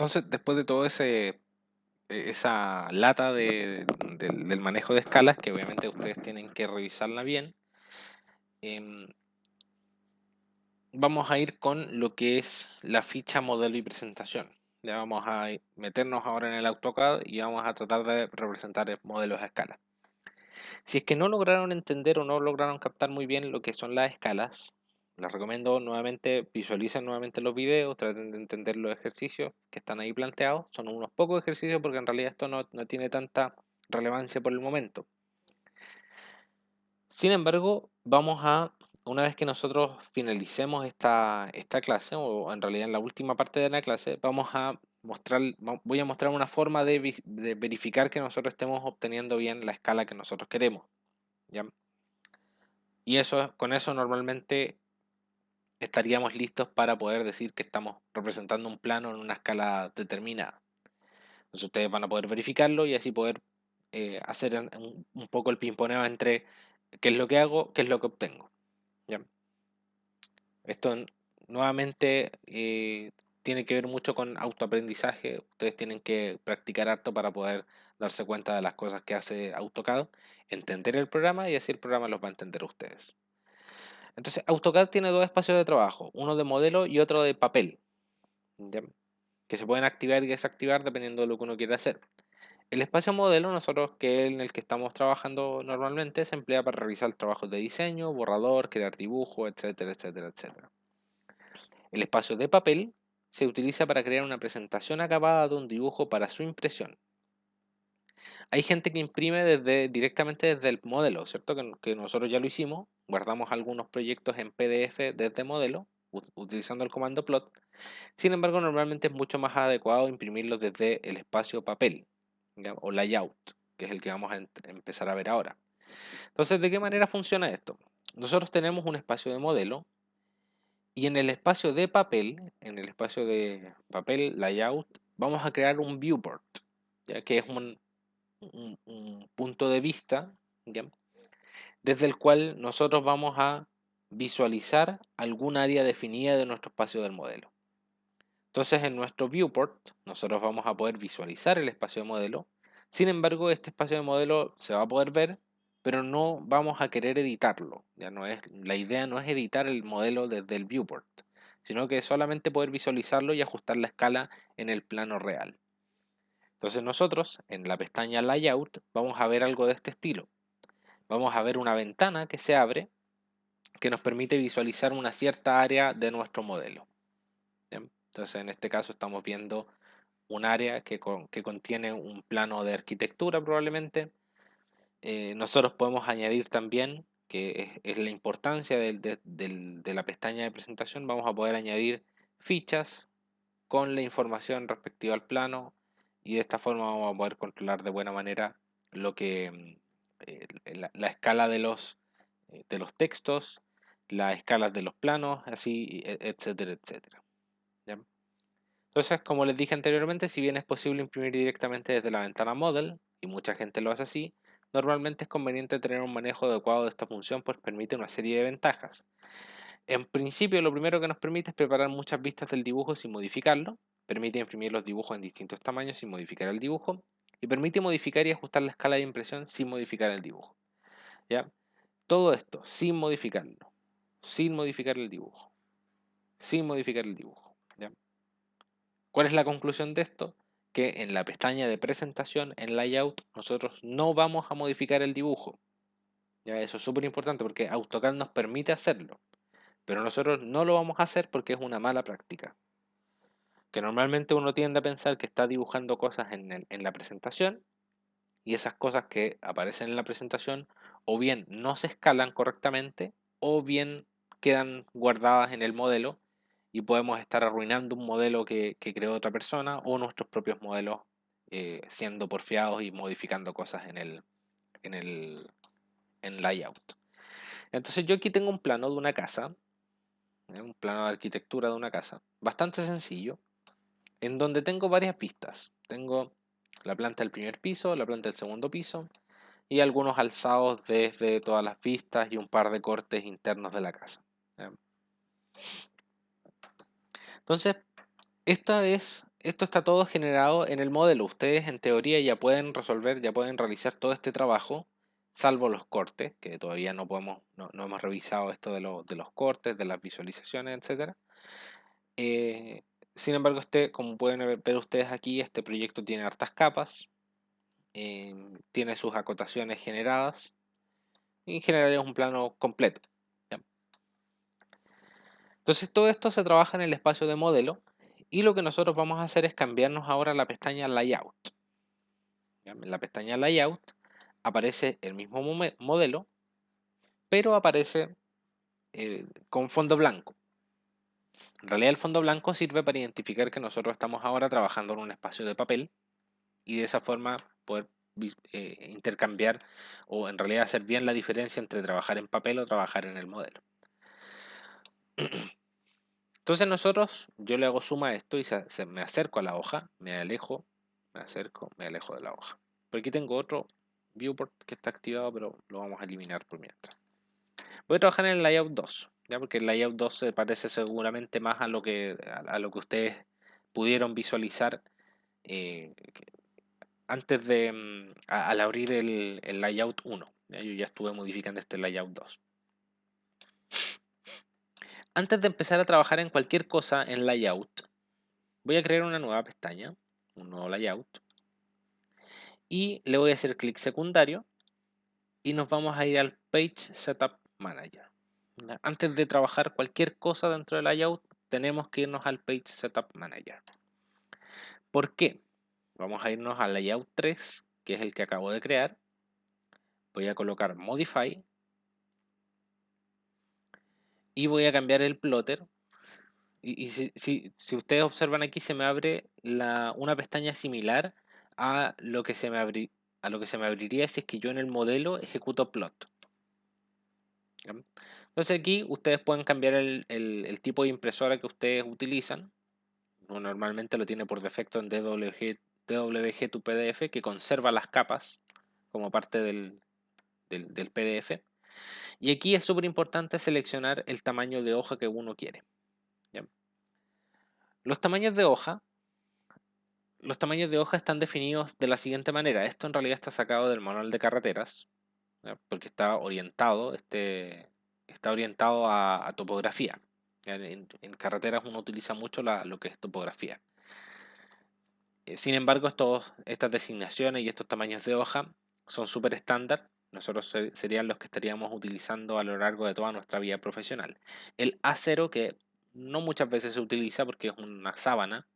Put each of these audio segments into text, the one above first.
Entonces, después de todo esa lata del manejo de escalas, que obviamente ustedes tienen que revisarla bien, em, vamos a ir con lo que es la ficha, modelo y presentación. Ya vamos a meternos ahora en el AutoCAD y vamos a tratar de representar modelos a escala. Si es que no lograron entender o no lograron captar muy bien lo que son las escalas, les recomiendo nuevamente visualicen nuevamente los videos, traten de entender los ejercicios que están ahí planteados. Son unos pocos ejercicios porque en realidad esto no tiene tanta relevancia por el momento. Sin embargo, una vez que nosotros finalicemos esta clase, o en realidad en la última parte de la clase, voy a mostrar una forma de verificar que nosotros estemos obteniendo bien la escala que nosotros queremos, ¿ya? Y con eso normalmente estaríamos listos para poder decir que estamos representando un plano en una escala determinada. Entonces ustedes van a poder verificarlo y así poder hacer un poco el pimponeo entre qué es lo que hago, qué es lo que obtengo. ¿Ya? Esto nuevamente tiene que ver mucho con autoaprendizaje. Ustedes tienen que practicar harto para poder darse cuenta de las cosas que hace AutoCAD, entender el programa y así el programa los va a entender a ustedes. Entonces, AutoCAD tiene dos espacios de trabajo, uno de modelo y otro de papel, ¿ya? Que se pueden activar y desactivar dependiendo de lo que uno quiera hacer. El espacio modelo, nosotros que es en el que estamos trabajando normalmente, se emplea para realizar trabajos de diseño, borrador, crear dibujos, etcétera, etcétera, etcétera. El espacio de papel se utiliza para crear una presentación acabada de un dibujo para su impresión. Hay gente que imprime directamente desde el modelo, ¿cierto? Que nosotros ya lo hicimos, guardamos algunos proyectos en PDF desde modelo, utilizando el comando plot. Sin embargo, normalmente es mucho más adecuado imprimirlos desde el espacio papel, ¿ya? O layout, que es el que vamos a empezar a ver ahora. Entonces, ¿de qué manera funciona esto? Nosotros tenemos un espacio de modelo y en el espacio de papel layout, vamos a crear un viewport, ¿ya? Que es un punto de vista, ¿ya? Desde el cual nosotros vamos a visualizar algún área definida de nuestro espacio del modelo. Entonces, en nuestro viewport, nosotros vamos a poder visualizar el espacio de modelo. Sin embargo, este espacio de modelo se va a poder ver, pero no vamos a querer editarlo. La idea no es editar el modelo desde el viewport, sino que solamente poder visualizarlo y ajustar la escala en el plano real. Entonces nosotros, en la pestaña Layout, vamos a ver algo de este estilo. Vamos a ver una ventana que se abre que nos permite visualizar una cierta área de nuestro modelo. ¿Bien? Entonces, en este caso estamos viendo un área que contiene un plano de arquitectura probablemente. Nosotros podemos añadir también, que es la importancia de la pestaña de presentación, vamos a poder añadir fichas con la información respectiva al plano y de esta forma vamos a poder controlar de buena manera lo que la escala de los textos, las escalas de los planos, así, etcétera, etcétera. ¿Ya? Entonces, como les dije anteriormente, si bien es posible imprimir directamente desde la ventana Model, y mucha gente lo hace así, normalmente es conveniente tener un manejo adecuado de esta función, pues permite una serie de ventajas. En principio, lo primero que nos permite es preparar muchas vistas del dibujo sin modificarlo, permite imprimir los dibujos en distintos tamaños sin modificar el dibujo, y permite modificar y ajustar la escala de impresión sin modificar el dibujo. ¿Ya? Todo esto sin modificarlo, sin modificar el dibujo, sin modificar el dibujo. ¿Ya? ¿Cuál es la conclusión de esto? Que en la pestaña de presentación, en Layout, nosotros no vamos a modificar el dibujo. ¿Ya? Eso es súper importante porque AutoCAD nos permite hacerlo, pero nosotros no lo vamos a hacer porque es una mala práctica. Que normalmente uno tiende a pensar que está dibujando cosas en la presentación y esas cosas que aparecen en la presentación o bien no se escalan correctamente o bien quedan guardadas en el modelo y podemos estar arruinando un modelo que creó otra persona o nuestros propios modelos siendo porfiados y modificando cosas en el en layout. Entonces yo aquí tengo un plano de una casa, un plano de arquitectura de una casa, bastante sencillo, en donde tengo varias pistas. Tengo la planta del primer piso, la planta del segundo piso y algunos alzados desde todas las vistas y un par de cortes internos de la casa. Entonces, esta es Esto está todo generado en el modelo. Ustedes en teoría ya pueden resolver, ya pueden realizar todo este trabajo, salvo los cortes, que todavía no hemos revisado esto de los cortes, de las visualizaciones, etcétera. Eh, Sin embargo, como pueden ver ustedes aquí, este proyecto tiene hartas capas, tiene sus acotaciones generadas y en general es un plano completo. ¿Ya? Entonces todo esto se trabaja en el espacio de modelo y lo que nosotros vamos a hacer es cambiarnos ahora a la pestaña Layout. ¿Ya? En la pestaña Layout aparece el mismo modelo, pero aparece con fondo blanco. En realidad el fondo blanco sirve para identificar que nosotros estamos ahora trabajando en un espacio de papel y de esa forma poder intercambiar o en realidad hacer bien la diferencia entre trabajar en papel o trabajar en el modelo. Entonces yo le hago suma a esto y me acerco a la hoja, me alejo, me acerco, me alejo de la hoja. Por aquí tengo otro viewport que está activado, pero lo vamos a eliminar por mientras. Voy a trabajar en el layout 2, ¿ya? Porque el layout 2 se parece seguramente más a a lo que ustedes pudieron visualizar antes de al abrir el layout 1. ¿Ya? Yo ya estuve modificando este layout 2. Antes de empezar a trabajar en cualquier cosa en layout, voy a crear una nueva pestaña, un nuevo layout, y le voy a hacer clic secundario y nos vamos a ir al Page Setup Manager. Antes de trabajar cualquier cosa dentro del layout, tenemos que irnos al Page Setup Manager. ¿Por qué? Vamos a irnos al layout 3, que es el que acabo de crear. Voy a colocar Modify y voy a cambiar el plotter. Y si ustedes observan aquí, se me abre una pestaña similar a lo que a lo que se me abriría si es que yo en el modelo ejecuto plot. ¿Ya? Entonces aquí ustedes pueden cambiar el tipo de impresora que ustedes utilizan. Uno normalmente lo tiene por defecto en DWG to PDF, que conserva las capas como parte del PDF. Y aquí es súper importante seleccionar el tamaño de hoja que uno quiere. ¿Ya? Los tamaños de hoja Los tamaños de hoja están definidos de la siguiente manera. Esto en realidad está sacado del manual de carreteras, ¿ya? Porque está orientado a topografía. ¿Ya? En carreteras uno utiliza mucho lo que es topografía. Sin embargo, estas designaciones y estos tamaños de hoja son súper estándar. Nosotros serían los que estaríamos utilizando a lo largo de toda nuestra vida profesional. El A0, que no muchas veces se utiliza porque es una sábana,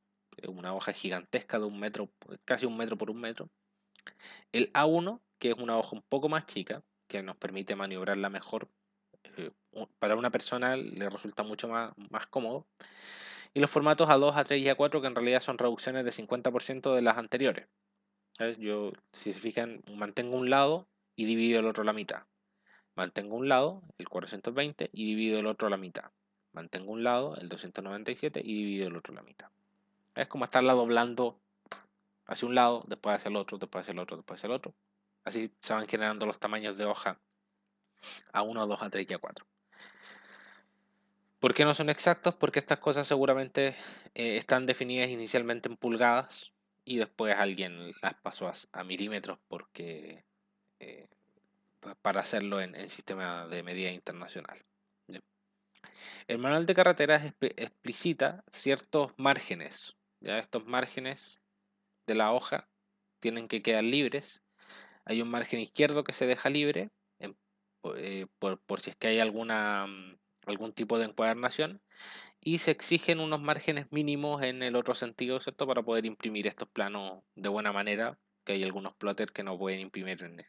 una hoja gigantesca de 1 metro, casi 1 metro por 1 metro. El A1, que es una hoja un poco más chica, que nos permite maniobrarla mejor. Para una persona le resulta mucho más cómodo. Y los formatos A2, A3 y A4, que en realidad son reducciones de 50% de las anteriores. ¿Sabes? Yo, si se fijan, mantengo un lado y divido el otro a la mitad. Mantengo un lado, el 420, y divido el otro a la mitad. Mantengo un lado, el 297, y divido el otro a la mitad. Es como estarla doblando hacia un lado, después hacia el otro, después hacia el otro, después hacia el otro. Así se van generando los tamaños de hoja A1, A2, A3 y A4. ¿Por qué no son exactos? Porque estas cosas seguramente están definidas inicialmente en pulgadas y después alguien las pasó a milímetros porque eh, para hacerlo en sistema de medida internacional. ¿Ya? El manual de carreteras explicita ciertos márgenes. ¿Ya? Estos márgenes de la hoja tienen que quedar libres. Hay un margen izquierdo que se deja libre por si es que hay algún tipo de encuadernación y se exigen unos márgenes mínimos en el otro sentido, ¿cierto? Para poder imprimir estos planos de buena manera, que hay algunos plotters que no pueden imprimir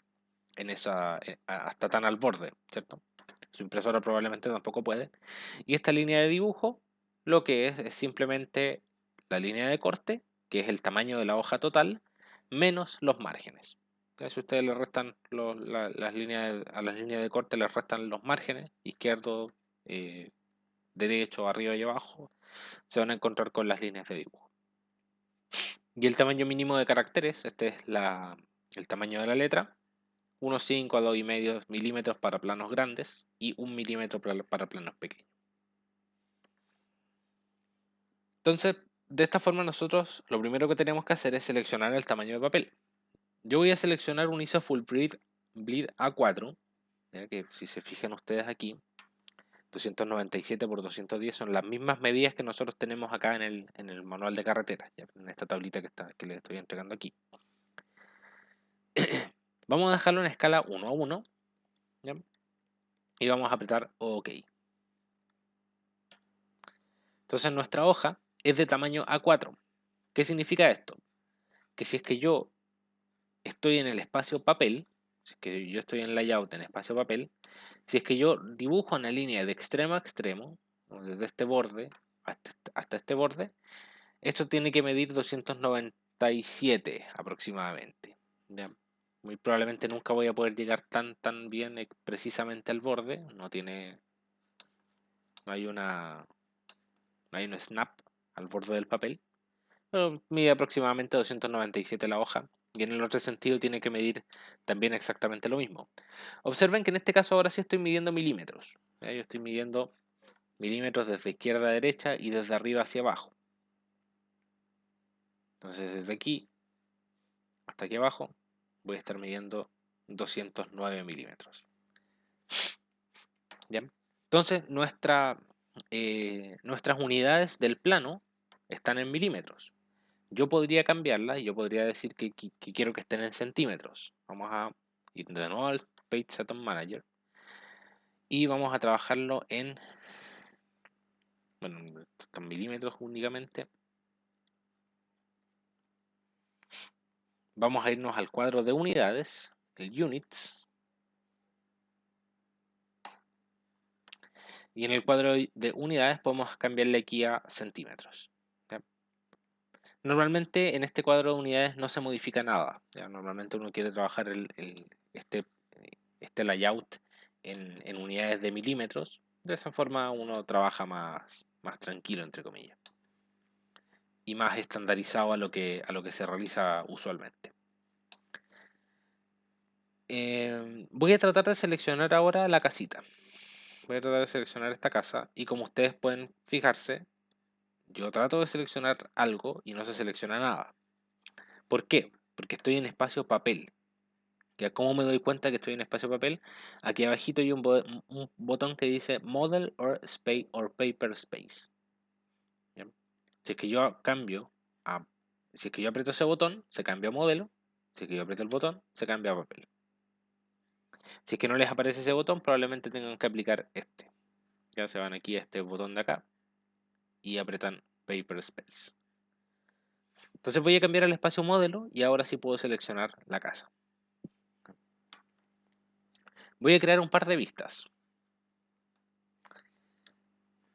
hasta tan al borde, ¿cierto? Su impresora probablemente tampoco puede. Y esta línea de dibujo lo que es simplemente la línea de corte, que es el tamaño de la hoja total, menos los márgenes. Entonces, si ustedes le restan a las líneas de corte, les restan los márgenes, izquierdo, derecho, arriba y abajo, se van a encontrar con las líneas de dibujo. Y el tamaño mínimo de caracteres, este es el tamaño de la letra, unos 5 a 2,5 milímetros para planos grandes y 1 milímetro para planos pequeños. Entonces, de esta forma nosotros lo primero que tenemos que hacer es seleccionar el tamaño de papel. Yo voy a seleccionar un ISO Full Bleed A4, ya que si se fijan ustedes aquí, 297 por 210 son las mismas medidas que nosotros tenemos acá en el manual de carreteras, ya, en esta tablita que les estoy entregando aquí. Vamos a dejarlo en escala 1 a 1, ¿ya? Y vamos a apretar OK. Entonces nuestra hoja es de tamaño A4. ¿Qué significa esto? Que si es que yo estoy en el espacio papel, si es que yo estoy en layout en espacio papel, si es que yo dibujo una línea de extremo a extremo, desde este borde hasta este borde, esto tiene que medir 297 aproximadamente. ¿Ya? Muy probablemente nunca voy a poder llegar tan bien precisamente al borde, no hay no hay un snap al borde del papel, pero mide aproximadamente 297 la hoja, y en el otro sentido tiene que medir también exactamente lo mismo. Observen que en este caso ahora sí estoy midiendo milímetros. ¿Ya? Yo estoy midiendo milímetros desde izquierda a derecha y desde arriba hacia abajo. Entonces desde aquí hasta aquí abajo voy a estar midiendo 209 milímetros. ¿Ya? Entonces nuestras unidades del plano están en milímetros. Yo podría cambiarlas y yo podría decir que quiero que estén en centímetros. Vamos a ir de nuevo al Page Setup Manager y vamos a trabajarlo bueno, en milímetros únicamente. Vamos a irnos al cuadro de unidades, el Units, y en el cuadro de unidades podemos cambiarle aquí a centímetros. ¿Ya? Normalmente en este cuadro de unidades no se modifica nada. ¿Ya? Normalmente uno quiere trabajar este layout en unidades de milímetros. De esa forma uno trabaja más tranquilo, entre comillas, y más estandarizado a lo que se realiza usualmente. Voy a tratar de seleccionar ahora la casita. Voy a tratar de seleccionar esta casa y como ustedes pueden fijarse, yo trato de seleccionar algo y no se selecciona nada. ¿Por qué? Porque estoy en espacio papel. ¿Ya? ¿Cómo me doy cuenta que estoy en espacio papel? Aquí abajito hay un botón que dice Model or Paper Space. ¿Ya? Si es que yo cambio a... Si es que yo aprieto ese botón, se cambia a modelo. Si es que yo aprieto el botón, se cambia a papel. Si es que no les aparece ese botón, probablemente tengan que aplicar este. Ya se van aquí a este botón de acá y apretan Paper Space. Entonces voy a cambiar el espacio modelo y ahora sí puedo seleccionar la casa. Voy a crear un par de vistas.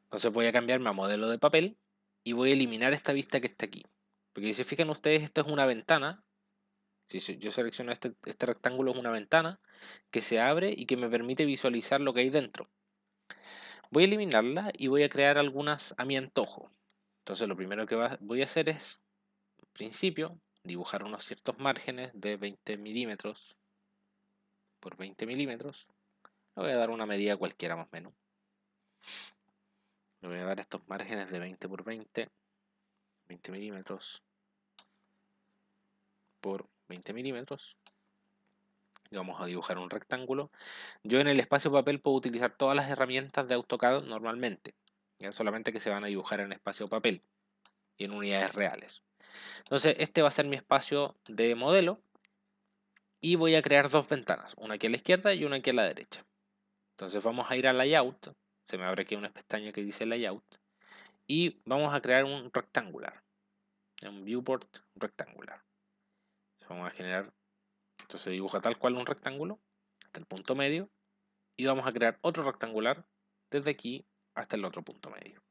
Entonces voy a cambiarme a modelo de papel y voy a eliminar esta vista que está aquí. Porque si se fijan ustedes, esto es una ventana. Si yo selecciono este rectángulo, es una ventana que se abre y que me permite visualizar lo que hay dentro. Voy a eliminarla y voy a crear algunas a mi antojo. Entonces lo primero que voy a hacer es, en principio, dibujar unos ciertos márgenes de 20 milímetros por 20 milímetros. Le voy a dar una medida cualquiera más o menos. Le voy a dar estos márgenes de 20 por 20 milímetros por 20 milímetros. Y vamos a dibujar un rectángulo. Yo en el espacio papel puedo utilizar todas las herramientas de AutoCAD normalmente. ¿Ya? Solamente que se van a dibujar en espacio papel y en unidades reales. Entonces este va a ser mi espacio de modelo. Y voy a crear dos ventanas. Una aquí a la izquierda y una aquí a la derecha. Entonces vamos a ir a Layout. Se me abre aquí una pestaña que dice Layout. Y vamos a crear un rectangular. Un viewport rectangular. Vamos a generar, entonces dibuja tal cual un rectángulo hasta el punto medio y vamos a crear otro rectangular desde aquí hasta el otro punto medio.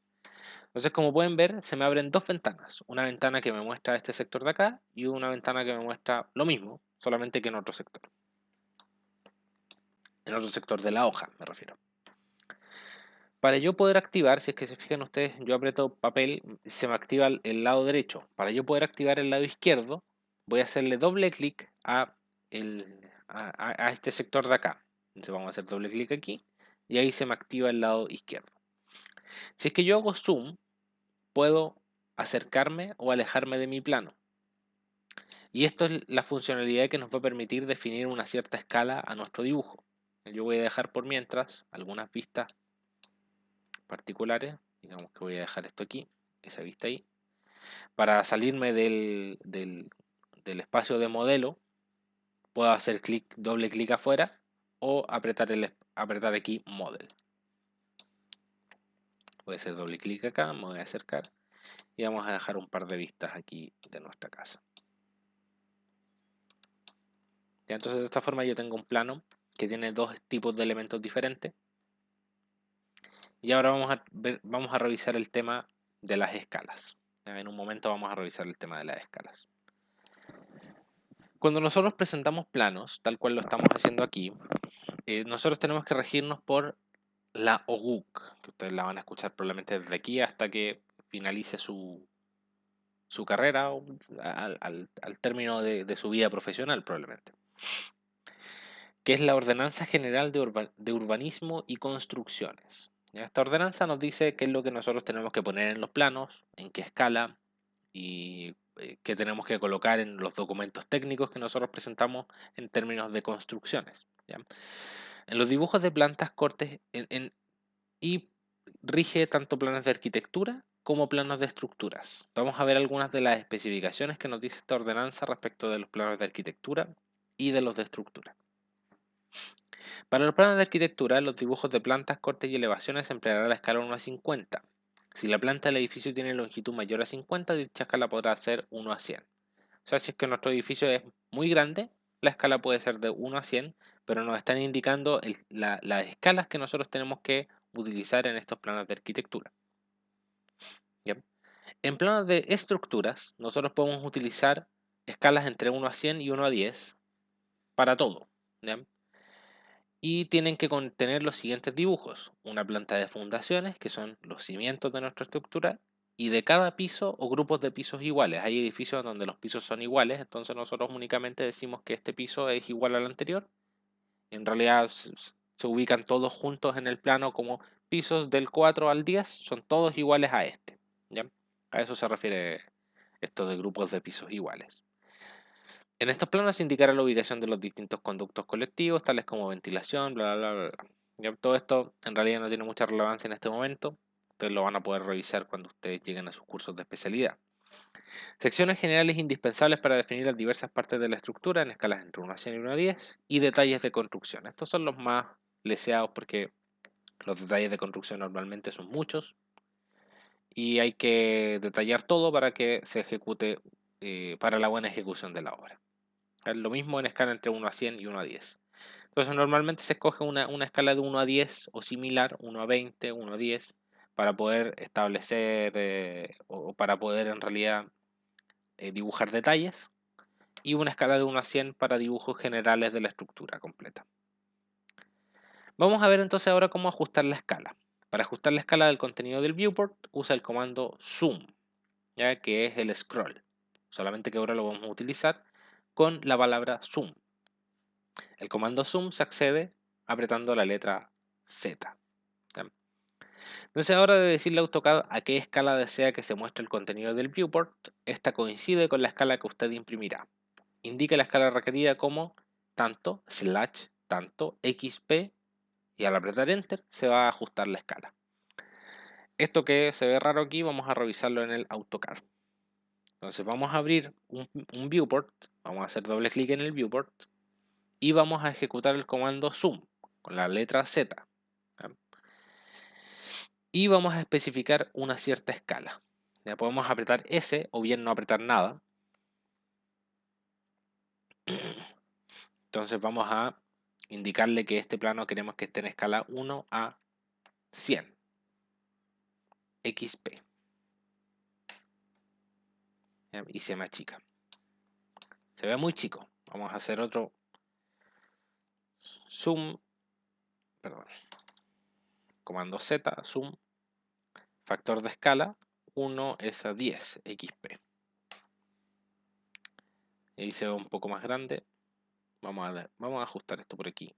Entonces, como pueden ver, se me abren dos ventanas. Una ventana que me muestra este sector de acá y una ventana que me muestra lo mismo, solamente que en otro sector. En otro sector de la hoja, me refiero. Para yo poder activar, si es que se fijan ustedes, yo aprieto papel, se me activa el lado derecho. Para yo poder activar el lado izquierdo, voy a hacerle doble clic a este sector de acá. Entonces vamos a hacer doble clic aquí y ahí se me activa el lado izquierdo. Si es que yo hago zoom, puedo acercarme o alejarme de mi plano. Y esto es la funcionalidad que nos va a permitir definir una cierta escala a nuestro dibujo. Yo voy a dejar por mientras algunas vistas particulares. Digamos que voy a dejar esto aquí, esa vista ahí. Para salirme del espacio de modelo, puedo hacer doble clic afuera o apretar aquí Model. Voy a hacer doble clic acá, me voy a acercar y vamos a dejar un par de vistas aquí de nuestra casa. Ya, entonces de esta forma yo tengo un plano que tiene dos tipos de elementos diferentes. Y ahora vamos a revisar el tema de las escalas. En un momento vamos a revisar el tema de las escalas. Cuando nosotros presentamos planos, tal cual lo estamos haciendo aquí, nosotros tenemos que regirnos por la OGUC, que ustedes la van a escuchar probablemente desde aquí hasta que finalice su carrera o al término de su vida profesional probablemente, que es la Ordenanza General de Urbanismo y Construcciones. ¿Ya? Esta ordenanza nos dice qué es lo que nosotros tenemos que poner en los planos, en qué escala y qué tenemos que colocar en los documentos técnicos que nosotros presentamos en términos de construcciones. ¿Ya? En los dibujos de plantas, cortes y rige tanto planos de arquitectura como planos de estructuras. Vamos a ver algunas de las especificaciones que nos dice esta ordenanza respecto de los planos de arquitectura y de los de estructura. Para los planos de arquitectura, los dibujos de plantas, cortes y elevaciones se empleará la escala 1 a 50. Si la planta del edificio tiene longitud mayor a 50, dicha escala podrá ser 1 a 100. O sea, si es que nuestro edificio es muy grande, la escala puede ser de 1 a 100, pero nos están indicando las escalas que nosotros tenemos que utilizar en estos planos de arquitectura. ¿Ya? En planos de estructuras, nosotros podemos utilizar escalas entre 1 a 100 y 1 a 10 para todo. ¿Ya? Y tienen que contener los siguientes dibujos: una planta de fundaciones, que son los cimientos de nuestra estructura, y de cada piso o grupos de pisos iguales. Hay edificios donde los pisos son iguales, entonces nosotros únicamente decimos que este piso es igual al anterior. En realidad se ubican todos juntos en el plano como pisos del 4 al 10, son todos iguales a este. ¿Ya? A eso se refiere esto de grupos de pisos iguales. En estos planos se indicará la ubicación de los distintos conductos colectivos, tales como ventilación, bla, bla, bla, bla. ¿Ya? Todo esto en realidad no tiene mucha relevancia en este momento. Ustedes lo van a poder revisar cuando ustedes lleguen a sus cursos de especialidad. Secciones generales indispensables para definir las diversas partes de la estructura en escalas entre 1 a 100 y 1 a 10. Y detalles de construcción. Estos son los más leseados porque los detalles de construcción normalmente son muchos y hay que detallar todo para que se ejecute, para la buena ejecución de la obra. Es lo mismo en escala entre 1 a 100 y 1 a 10. Entonces normalmente se escoge una escala de 1 a 10 o similar, 1 a 20, 1 a 10, para poder establecer o para poder en realidad dibujar detalles, y una escala de 1 a 100 para dibujos generales de la estructura completa. Vamos a ver entonces ahora cómo ajustar la escala. Para ajustar la escala del contenido del viewport, usa el comando zoom, ya que es el scroll. Solamente que ahora lo vamos a utilizar con la palabra zoom. El comando zoom se accede apretando la letra Z. ¿Ya? Entonces ahora de decirle a AutoCAD a qué escala desea que se muestre el contenido del viewport, esta coincide con la escala que usted imprimirá. Indique la escala requerida como tanto, tanto, XP, y al apretar Enter se va a ajustar la escala. Esto que se ve raro aquí vamos a revisarlo en el AutoCAD. Entonces vamos a abrir un viewport, vamos a hacer doble clic en el viewport y vamos a ejecutar el comando zoom con la letra Z. ¿Ya? Y vamos a especificar una cierta escala. Ya podemos apretar S o bien no apretar nada. Entonces vamos a indicarle que este plano queremos que esté en escala 1 a 100 XP. ¿Ya? Y se me achica. Se ve muy chico. Vamos a hacer otro zoom, perdón, comando Z, zoom, factor de escala 1 es a 10 XP. Y ahí se ve un poco más grande. Vamos a ajustar esto por aquí.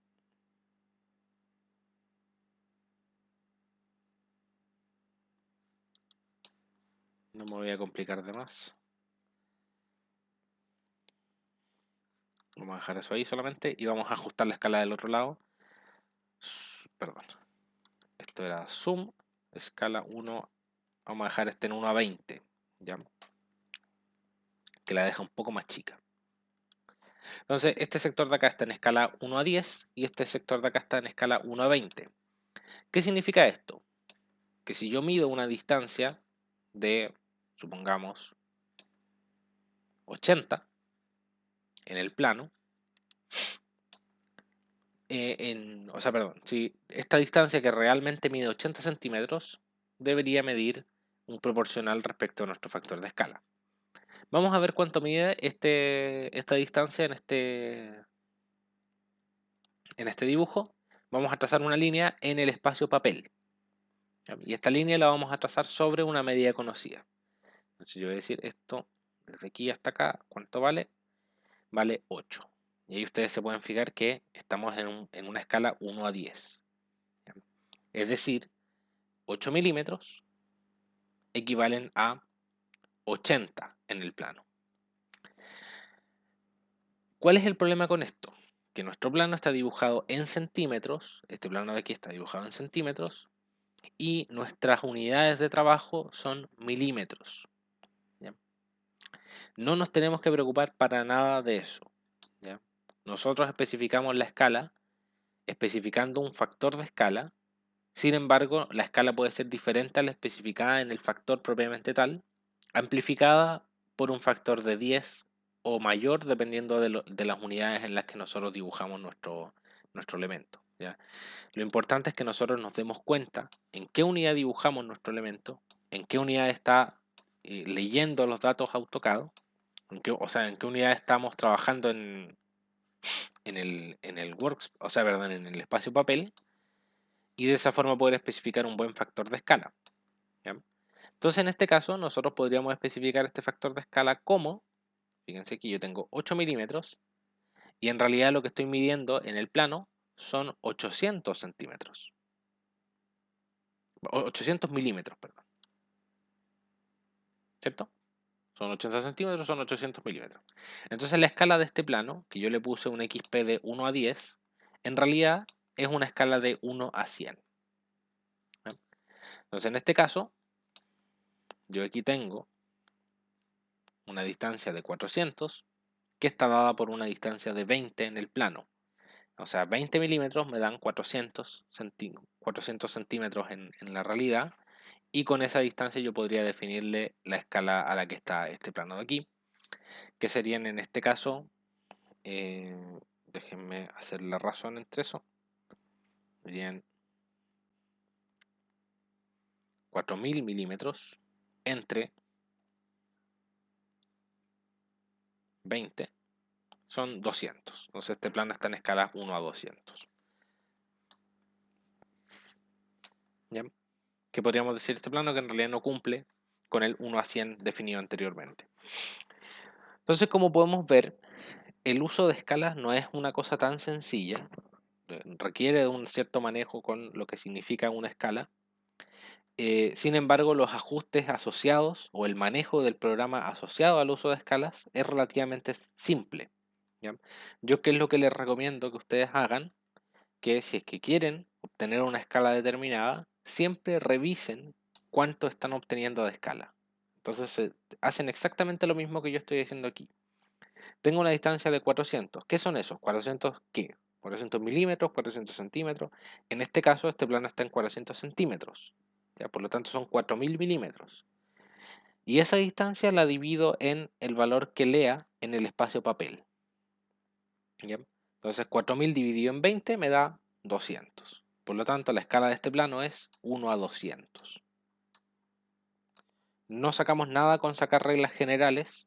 No me voy a complicar de más. Vamos a dejar eso ahí solamente y vamos a ajustar la escala del otro lado. Perdón. Esto era zoom, escala 1. Vamos a dejar este en 1 a 20. ¿Ya? Que la deja un poco más chica. Entonces, este sector de acá está en escala 1 a 10 y este sector de acá está en escala 1 a 20. ¿Qué significa esto? Que si yo mido una distancia de, supongamos, 80 en el plano, o sea, perdón, si esta distancia que realmente mide 80 centímetros debería medir un proporcional respecto a nuestro factor de escala. Vamos a ver cuánto mide esta distancia en este dibujo. Vamos a trazar una línea en el espacio papel. Y esta línea la vamos a trazar sobre una medida conocida. Entonces yo voy a decir esto desde aquí hasta acá, ¿cuánto vale? Vale 8. Y ahí ustedes se pueden fijar que estamos en una escala 1 a 10. Es decir, 8 milímetros equivalen a 80 en el plano. ¿Cuál es el problema con esto? Que nuestro plano está dibujado en centímetros, este plano de aquí está dibujado en centímetros, y nuestras unidades de trabajo son milímetros. ¿Ya? No nos tenemos que preocupar para nada de eso. ¿Ya? Nosotros especificamos la escala especificando un factor de escala. Sin embargo, la escala puede ser diferente a la especificada en el factor propiamente tal, amplificada por un factor de 10 o mayor dependiendo de las unidades en las que nosotros dibujamos nuestro elemento. ¿Ya? Lo importante es que nosotros nos demos cuenta en qué unidad dibujamos nuestro elemento, en qué unidad está leyendo los datos AutoCAD, o sea, en qué unidad estamos trabajando en el o sea, perdón, en el espacio papel, y de esa forma poder especificar un buen factor de escala. ¿Ya? Entonces, en este caso, nosotros podríamos especificar este factor de escala como, fíjense que yo tengo 8 milímetros, y en realidad lo que estoy midiendo en el plano son 800 centímetros. 800 milímetros, perdón. ¿Cierto? Son 80 centímetros, son 800 milímetros. Entonces la escala de este plano, que yo le puse un XP de 1 a 10, en realidad es una escala de 1 a 100. ¿Ya? Entonces en este caso, yo aquí tengo una distancia de 400 que está dada por una distancia de 20 en el plano. O sea, 20 milímetros me dan 400 centímetros en la realidad, y con esa distancia yo podría definirle la escala a la que está este plano de aquí, que serían en este caso, déjenme hacer la razón entre eso, serían 4000 milímetros entre 20, son 200. Entonces este plano está en escala 1 a 200. ¿Ya? ¿Qué podríamos decir este plano? Que en realidad no cumple con el 1 a 100 definido anteriormente. Entonces, como podemos ver, el uso de escalas no es una cosa tan sencilla, requiere de un cierto manejo con lo que significa una escala. Sin embargo, los ajustes asociados o el manejo del programa asociado al uso de escalas es relativamente simple. ¿Ya? Yo, ¿qué es lo que les recomiendo que ustedes hagan? Que si es que quieren obtener una escala determinada, siempre revisen cuánto están obteniendo de escala. Entonces, hacen exactamente lo mismo que yo estoy haciendo aquí. Tengo una distancia de 400. ¿Qué son esos? ¿400 qué? 400 milímetros, 400 centímetros. En este caso, este plano está en 400 centímetros. ¿Ya? Por lo tanto, son 4000 milímetros. Y esa distancia la divido en el valor que lea en el espacio papel. ¿Ya? Entonces, 4000 dividido en 20 me da 200. Por lo tanto, la escala de este plano es 1 a 200. No sacamos nada con sacar reglas generales,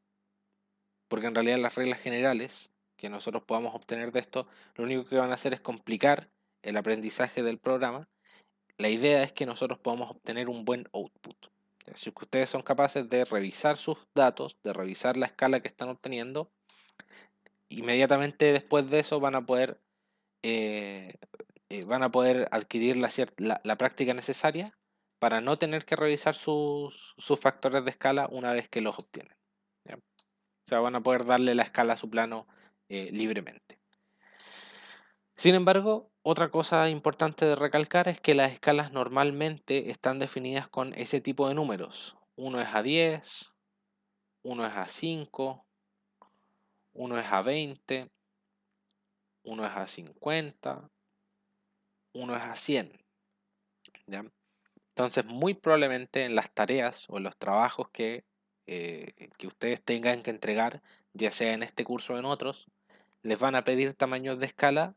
porque en realidad las reglas generales que nosotros podamos obtener de esto, lo único que van a hacer es complicar el aprendizaje del programa. La idea es que nosotros podamos obtener un buen output. Si ustedes son capaces de revisar sus datos, de revisar la escala que están obteniendo, inmediatamente después de eso van a poder adquirir la práctica necesaria para no tener que revisar sus factores de escala una vez que los obtienen. ¿Ya? O sea, van a poder darle la escala a su plano libremente. Sin embargo, otra cosa importante de recalcar es que las escalas normalmente están definidas con ese tipo de números. Uno es a 10, uno es a 5, uno es a 20, uno es a 50, uno es a 100. ¿Ya? Entonces, muy probablemente en las tareas o en los trabajos que ustedes tengan que entregar, ya sea en este curso o en otros, les van a pedir tamaños de escala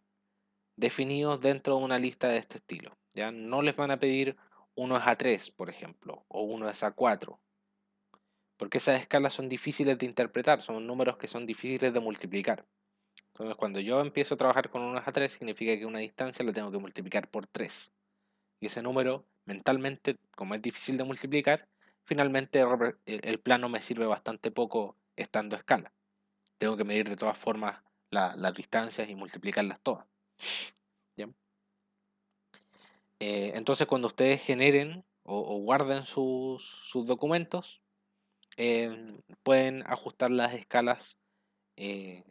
definidos dentro de una lista de este estilo. ¿Ya? No les van a pedir 1 es a 3, por ejemplo, o 1 es a 4, porque esas escalas son difíciles de interpretar, son números que son difíciles de multiplicar. Entonces, cuando yo empiezo a trabajar con 1 es a 3, significa que una distancia la tengo que multiplicar por 3. Y ese número, mentalmente, como es difícil de multiplicar, finalmente el plano me sirve bastante poco estando a escala. Tengo que medir de todas formas las distancias y multiplicarlas todas. ¿Ya? Entonces, cuando ustedes generen o guarden sus documentos, pueden ajustar las escalas. eh,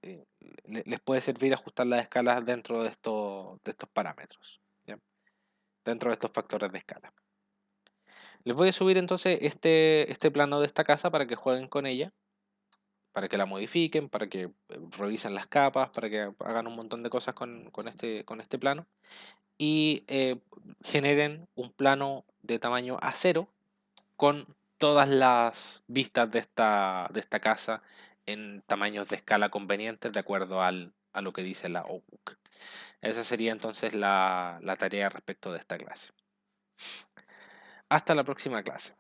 eh, Les puede servir ajustar las escalas dentro de estos parámetros, ¿ya? Dentro de estos factores de escala. Les voy a subir entonces este plano de esta casa para que jueguen con ella, para que la modifiquen, para que revisen las capas, para que hagan un montón de cosas con este plano y generen un plano de tamaño A0 con todas las vistas de esta casa en tamaños de escala convenientes de acuerdo a lo que dice la OBUC. Esa sería entonces la tarea respecto de esta clase. Hasta la próxima clase.